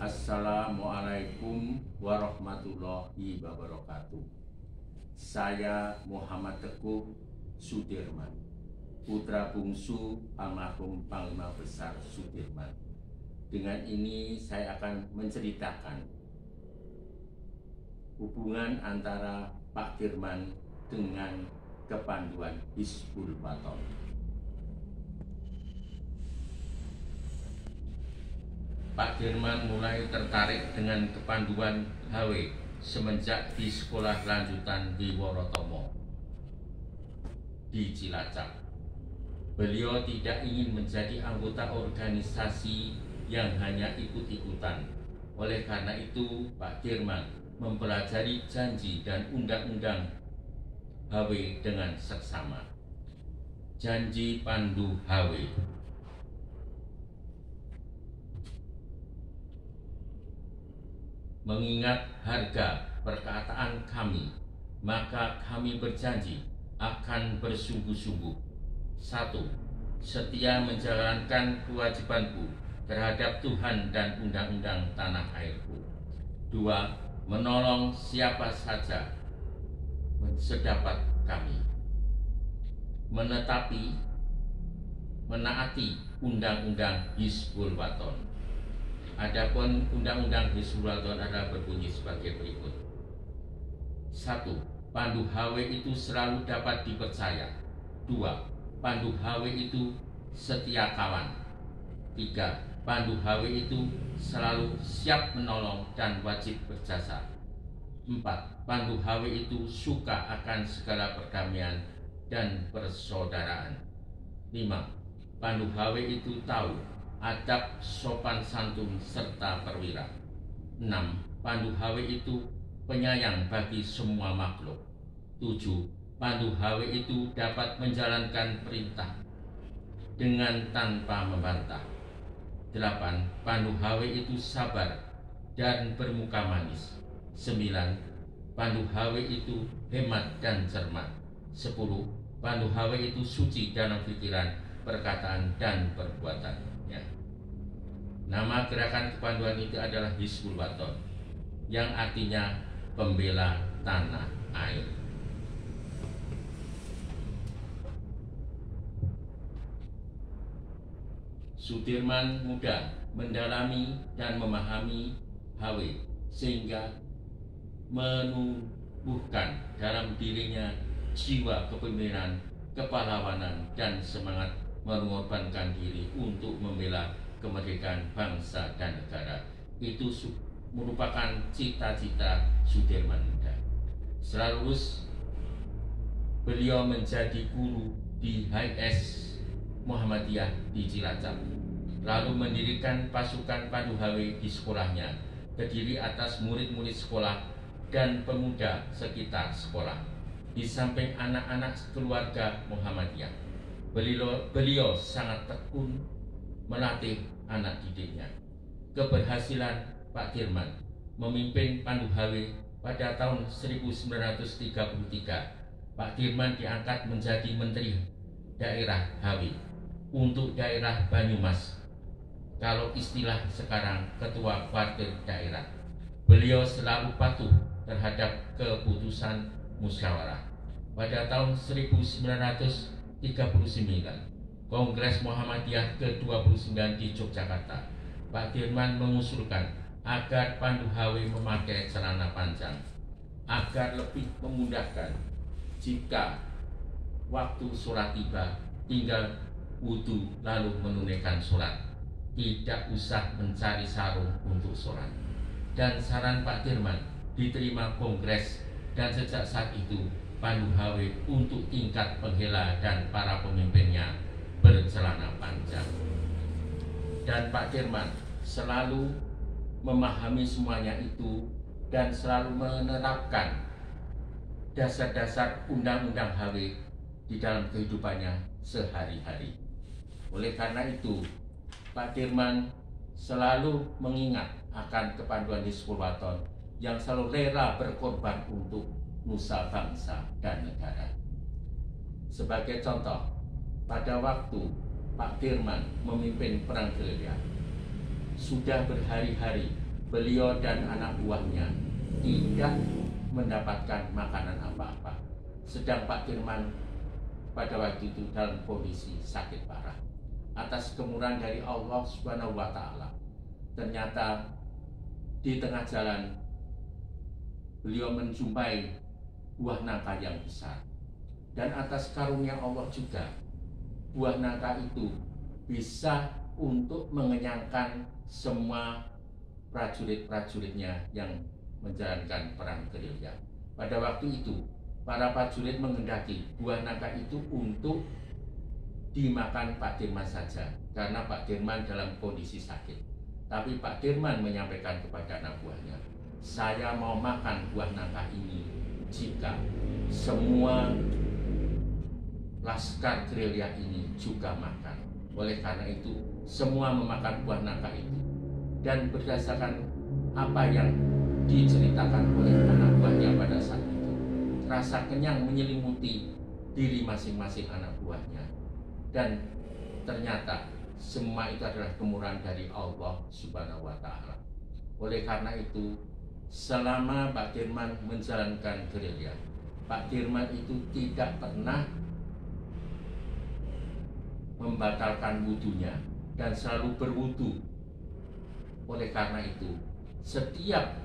Assalamualaikum warahmatullahi wabarakatuh. Saya Muhammad Teguh Sudirman, putra bungsu almarhum Panglima Besar Sudirman. Dengan ini saya akan menceritakan hubungan antara Pak Dirman dengan kepanduan Hizbul Wathon. Pak Dirman mulai tertarik dengan kepanduan HW semenjak di sekolah lanjutan di Worotomo di Cilacap. Beliau tidak ingin menjadi anggota organisasi yang hanya ikut-ikutan. Oleh karena itu, Pak Dirman mempelajari janji dan undang-undang HW dengan seksama. Janji Pandu HW. Mengingat harga perkataan kami, maka kami berjanji akan bersungguh-sungguh. 1. Setia menjalankan kewajibanku terhadap Tuhan dan undang-undang tanah airku. 2. Menolong siapa saja sedapat kami. Menaati undang-undang Hizbul Wathon. Adapun undang-undang Hizbul Wathon adalah berbunyi sebagai berikut. 1. Pandu HW itu selalu dapat dipercaya. 2. Pandu HW itu setia kawan. 3. Pandu HW itu selalu siap menolong dan wajib berjasa. 4. Pandu HW itu suka akan segala perdamaian dan persaudaraan. 5. Pandu HW itu tahu adab, sopan santun, serta perwira. 6. Pandu HW itu penyayang bagi semua makhluk. 7. Pandu HW itu dapat menjalankan perintah dengan tanpa membantah. 8. Pandu HW itu sabar dan bermuka manis. 9. Pandu HW itu hemat dan cermat. 10. Pandu HW itu suci dalam pikiran, perkataan, dan perbuatan. Nama gerakan kepanduan itu adalah Hizbul Wathon, yang artinya pembela tanah air. Sudirman muda mendalami dan memahami HW sehingga menumbuhkan dalam dirinya jiwa kepemimpinan, kepahlawanan, dan semangat mengorbankan diri untuk membela kemerdekaan bangsa dan negara. Itu merupakan cita-cita Sudirman muda. Setelah lulus, beliau menjadi guru di HIS Muhammadiyah di Cilacap, lalu mendirikan pasukan Pandu HW di sekolahnya, terdiri atas murid-murid sekolah dan pemuda sekitar sekolah. Di samping anak-anak keluarga Muhammadiyah, beliau sangat tekun melatih anak didiknya. Keberhasilan Pak Dirman memimpin Pandu HW pada tahun 1933, Pak Dirman diangkat menjadi Menteri Daerah HW untuk daerah Banyumas. Kalau istilah sekarang Ketua Partai Daerah. Beliau selalu patuh terhadap keputusan musyawarah. Pada tahun 1939, Kongres Muhammadiyah ke-29 di Yogyakarta, Pak Dirman mengusulkan agar Pandu HW memakai celana panjang agar lebih memudahkan jika waktu sholat tiba tinggal wudhu lalu menunaikan sholat, tidak usah mencari sarung untuk sholat. Dan saran Pak Dirman diterima Kongres, dan sejak saat itu Pandu HW untuk tingkat penghela dan para pemimpinnya bercelana panjang. Dan Pak Dirman selalu memahami semuanya itu dan selalu menerapkan dasar-dasar undang-undang HW di dalam kehidupannya sehari-hari. Oleh karena itu, Pak Dirman selalu mengingat akan kepanduan Hizbul Wathon yang selalu rela berkorban untuk nusa bangsa dan negara. Sebagai contoh, pada waktu Pak Dirman memimpin Perang Gerilya, sudah berhari-hari beliau dan anak buahnya tidak mendapatkan makanan apa-apa. Sedang Pak Dirman pada waktu itu dalam kondisi sakit parah. Atas kemurahan dari Allah Subhanahu wa Ta'ala, ternyata di tengah jalan beliau menjumpai buah nangka yang besar. Dan atas karunia Allah juga, buah nangka itu bisa untuk mengenyangkan semua prajurit-prajuritnya yang menjalankan perang gerilya. Pada waktu itu, para prajurit menghendaki buah nangka itu untuk dimakan Pak Dirman saja, karena Pak Dirman dalam kondisi sakit. Tapi Pak Dirman menyampaikan kepada anak buahnya, saya mau makan buah nangka ini jika semua laskar gerilya ini juga makan. Oleh karena itu, semua memakan buah nangka itu. Dan berdasarkan apa yang diceritakan oleh anak buahnya pada saat itu, rasa kenyang menyelimuti diri masing-masing anak buahnya. Dan ternyata semua itu adalah kemurahan dari Allah Subhanahu wa Ta'ala. Oleh karena itu, selama Pak Dirman menjalankan gerilya, Pak Dirman itu tidak pernah membatalkan wudunya dan selalu berwudu. Oleh karena itu, setiap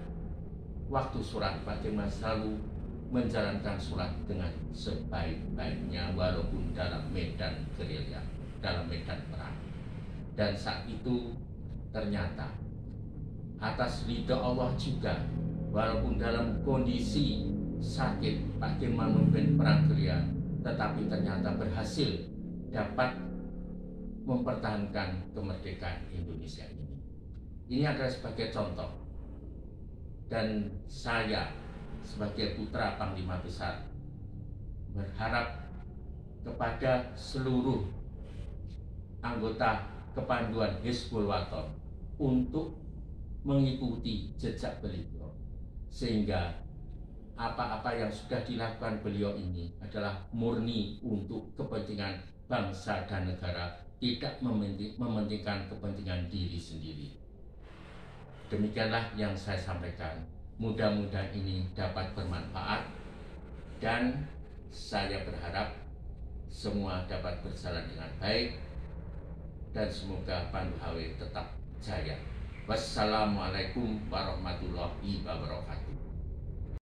waktu sholat Pak Dirman selalu menjalankan sholat dengan sebaik-baiknya walaupun dalam medan gerilya, dalam medan perang. Dan saat itu ternyata atas ridha Allah juga, walaupun dalam kondisi sakit Pak Dirman memimpin perang gerilya, tetapi ternyata berhasil dapat mempertahankan kemerdekaan Indonesia ini. Ini adalah sebagai contoh, dan saya sebagai putra Panglima Besar berharap kepada seluruh anggota kepanduan Hizbul Wathon untuk mengikuti jejak beliau, sehingga apa-apa yang sudah dilakukan beliau ini adalah murni untuk kepentingan bangsa dan negara, tidak mementingkan kepentingan diri sendiri. Demikianlah yang saya sampaikan. Mudah-mudahan ini dapat bermanfaat, dan saya berharap semua dapat berjalan dengan baik, dan semoga Pandu HW tetap jaya. Wassalamualaikum warahmatullahi wabarakatuh.